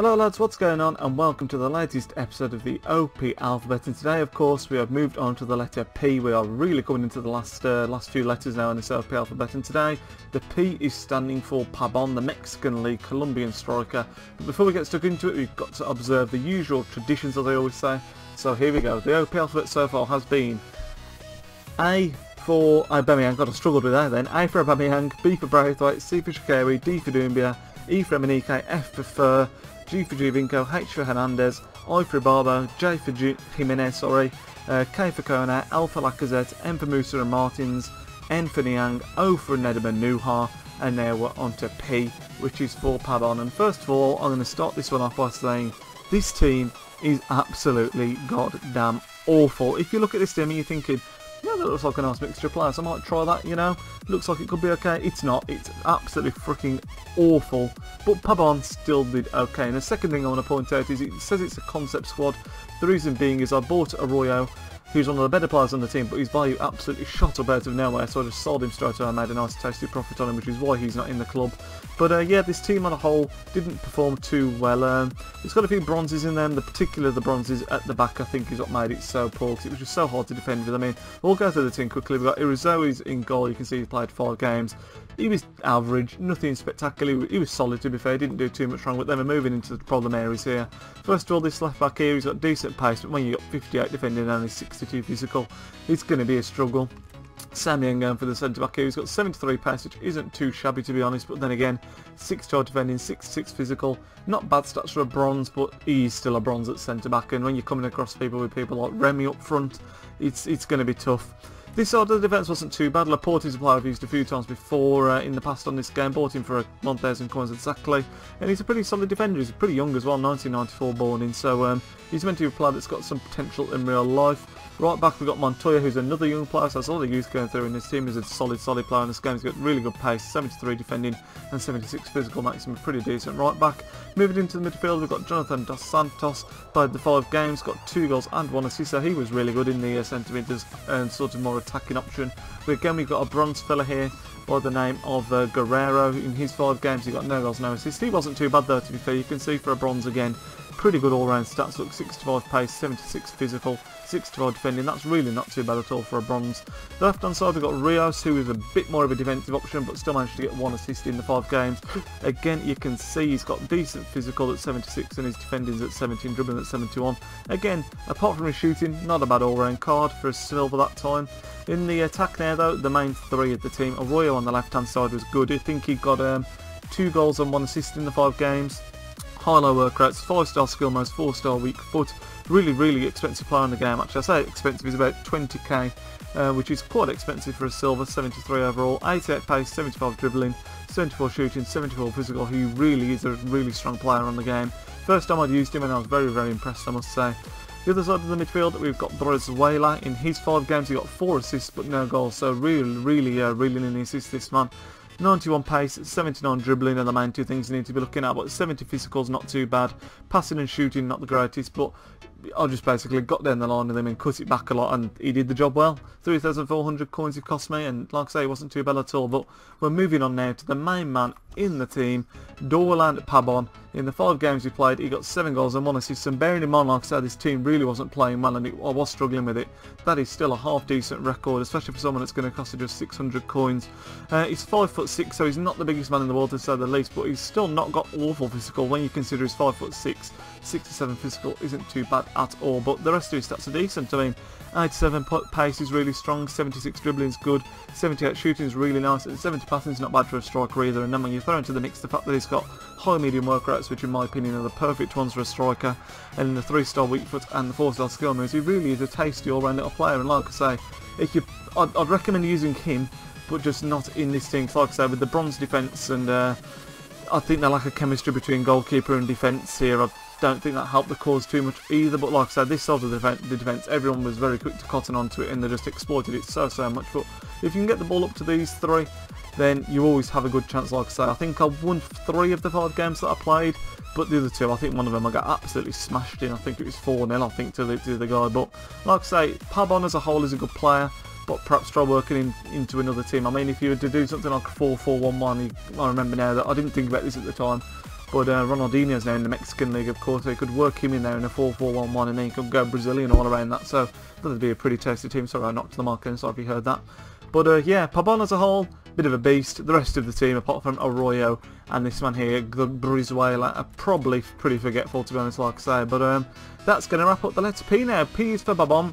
Hello lads, what's going on, and welcome to the latest episode of the OP alphabet. And today, of course, we have moved on to the letter P. We are really coming into the last few letters now in this OP alphabet, and today the P is standing for Pabon, the Mexican League Colombian striker. But before we get stuck into it, we've got to observe the usual traditions, as I always say. So here we go. The OP alphabet so far has been A for Aubameyang. God, I struggled with that then. A for Aubameyang, B for Braithwaite, C for Shaqiri, D for Doumbia, E for Emenike, F for Fur, G for Giovinco, H for Hernandez, I for Barbo, J for Jimenez, K for Kona, L for Lacazette, M for Musa and Martins, N for Niang, O for Nedum and Nuha, and now we're on to P, which is for Pabon. And first of all, I'm going to start this one off by saying this team is absolutely goddamn awful. If you look at this team and you're thinking, yeah, that looks like a nice mixture of players, I might try that, you know. Looks like it could be okay. It's not. It's absolutely freaking awful. But Pabon still did okay. And the second thing I want to point out is it says it's a concept squad. The reason being is I bought Arroyo, who's one of the better players on the team, but his value absolutely shot up out of nowhere, so I just sold him straight away and made a nice tasty profit on him, which is why he's not in the club. But yeah, this team on a whole didn't perform too well. It's got a few bronzes in them, particularly the bronzes at the back I think is what made it so poor, because it was just so hard to defend with. I mean, we'll go through the team quickly. We've got Irizoi's in goal. You can see he played 5 games. He was average, nothing spectacular. He was solid, to be fair. He didn't do too much wrong, but then we're moving into the problem areas here. First of all, this left back here, he's got decent pace, but when you've got 58 defending and only 62 physical, it's going to be a struggle. Sam Young going for the centre back here, he's got 73 pace, which isn't too shabby to be honest, but then again, 62 defending, 66 physical, not bad stats for a bronze, but he's still a bronze at centre back, and when you're coming across people with people like Remy up front, it's going to be tough. This side of the defence wasn't too bad. LAPORTE is a player I've used a few times before in the past on this game, bought him for 1,000 coins exactly, and he's a pretty solid defender. He's pretty young as well, 1994 born in, so he's meant to be a player that's got some potential in real life. Right back we've got Montoya, who's another young player, so that's all the youth going through in this team. He's a solid player in this game. He's got really good pace, 73 defending and 76 physical, makes him a pretty decent right back. Moving into the midfield, we've got Jonathan Dos Santos, played the 5 games, got 2 goals and 1 assist, so he was really good in the centimetres and sort of more attacking option. But again, we've got a bronze fella here by the name of Guerrero. In his 5 games, he got no goals, no assists. He wasn't too bad though, to be fair. You can see for a bronze again, pretty good all-round stats. Look, 65 pace, 76 physical, 65 defending. That's really not too bad at all for a bronze. The left-hand side we've got Rios, who is a bit more of a defensive option, but still managed to get 1 assist in the 5 games. Again, you can see he's got decent physical at 76 and his defending's at 17, dribbling at 71. Again, apart from his shooting, not a bad all-round card for a silver that time. In the attack now though, the main 3 of the team, Arroyo on the left-hand side was good. I think he got 2 goals and 1 assist in the 5 games. High-low work rates, 5-star skill modes, 4-star weak foot. Really expensive player in the game actually. I say expensive, is about 20k, which is quite expensive for a silver. 73 overall, 88 pace, 75 dribbling, 74 shooting, 74 physical. He really is a really strong player on the game. First time I'd used him and I was very impressed, I must say. The other side of the midfield, we've got Brizuela. In his 5 games he got 4 assists but no goals, so really in the assists this man. 91 pace, 79 dribbling are the main 2 things you need to be looking at, but 70 physical's not too bad. Passing and shooting not the greatest, but I just basically got down the line with him and cut it back a lot, and he did the job well. 3,400 coins it cost me, and like I say, it wasn't too bad at all. But we're moving on now to the main man in the team, Dorlan Pabon. In the 5 games he played, he got 7 goals and 1 assist, and bearing in mind, like I said, this team really wasn't playing well, and I was struggling with it. That is still a half-decent record, especially for someone that's going to cost you just 600 coins. He's 5'6", so he's not the biggest man in the world to say the least, but he's still not got awful physical when you consider he's 5'6". 67 physical isn't too bad at all, but the rest of his stats are decent. I mean, 87 pace is really strong, 76 dribbling is good, 78 shooting is really nice, and 70 passing is not bad for a striker either. And then when you throw into the mix the fact that he's got high medium work rates, which in my opinion are the perfect ones for a striker, and the 3-star weak foot and the 4-star skill moves, he really is a tasty all-round little player. And like I say, I'd recommend using him, but just not in this team. Like I say, with the bronze defence, and I think they lack a chemistry between goalkeeper and defence here. I don't think that helped the cause too much either, but like I said, this side of the defence, everyone was very quick to cotton onto it and they just exploited it so much. But if you can get the ball up to these 3, then you always have a good chance. Like I say, I think I won 3 of the 5 games that I played, but the other 2, I think one of them I got absolutely smashed in. I think it was 4-0 I think to the guy. But like I say, Pabon as a whole is a good player, but perhaps try working into another team. I mean, if you were to do something like a 4-4-1-1, I remember now that I didn't think about this at the time, But Ronaldinho's now in the Mexican League, of course, so you could work him in there in a 4-4-1-1, and then you could go Brazilian all around that. So that'd be a pretty tasty team. Sorry, I knocked the mark in, sorry if you heard that. But yeah, Pabon as a whole, bit of a beast. The rest of the team, apart from Arroyo and this man here, Brizuela, are probably pretty forgetful, to be honest, like I say. But that's going to wrap up the letter P now. P is for Pabon.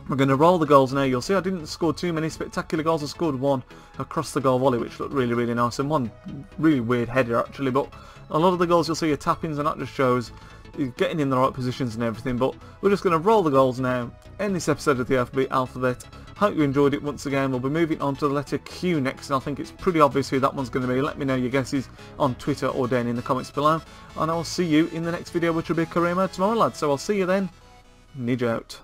We're going to roll the goals now. You'll see I didn't score too many spectacular goals. I scored one across the goal volley, which looked really, really nice, and one really weird header, actually. But a lot of the goals you'll see are tap-ins, and that just shows you're getting in the right positions and everything. But we're just going to roll the goals now, end this episode of the alphabet. Hope you enjoyed it once again. We'll be moving on to the letter Q next, and I think it's pretty obvious who that one's going to be. Let me know your guesses on Twitter or down in the comments below, and I will see you in the next video, which will be career mode tomorrow, lads. So I'll see you then. Nidge out.